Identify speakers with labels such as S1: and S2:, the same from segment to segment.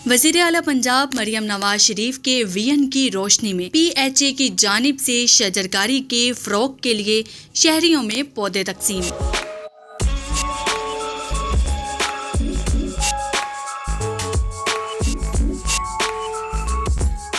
S1: وزیر اعلیٰ پنجاب مریم نواز شریف کے ویژن کی روشنی میں پی ایچ اے کی جانب سے شجرکاری کے فروغ کے لیے شہریوں میں پودے تقسیم۔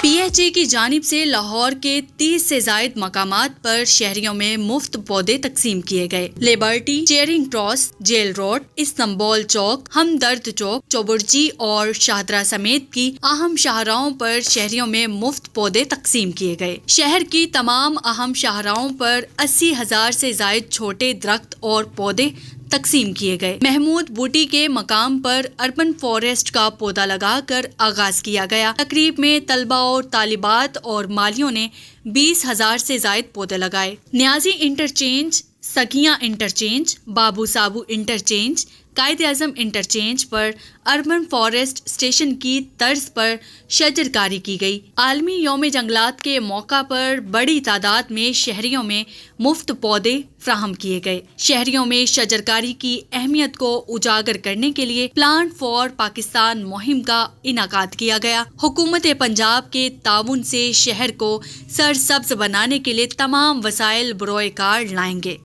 S1: پی ایچ اے کی جانب سے لاہور کے 30 سے زائد مقامات پر شہریوں میں مفت پودے تقسیم کیے گئے۔ Liberty, Charing Cross, Jail Road, Istanbul Chowk, Hamdard چوک، چوبرجی اور شاہدرہ سمیت کی اہم شاہراہوں پر شہریوں میں مفت پودے تقسیم کیے گئے۔ شہر کی تمام اہم شاہراہوں پر 80,000 سے زائد چھوٹے درخت اور پودے تقسیم کیے گئے۔ محمود بوٹی کے مقام پر اربن فارسٹ کا پودا لگا کر آغاز کیا گیا۔ تقریب میں طلباء اور طالبات اور مالیوں نے 20,000 سے زائد پودے لگائے۔ نیازی انٹرچینج، سگیاں انٹرچینج، بابو سابو انٹرچینج، قائد اعظم انٹرچینج پر اربن فارسٹ اسٹیشن کی طرز پر شجرکاری کی گئی۔ عالمی یوم جنگلات کے موقع پر بڑی تعداد میں شہریوں میں مفت پودے فراہم کیے گئے۔ شہریوں میں شجرکاری کی اہمیت کو اجاگر کرنے کے لیے پلانٹ فار پاکستان مہم کا انعقاد کیا گیا۔ حکومت پنجاب کے تعاون سے شہر کو سرسبز بنانے کے لیے تمام وسائل بروئے کار لائیں گے۔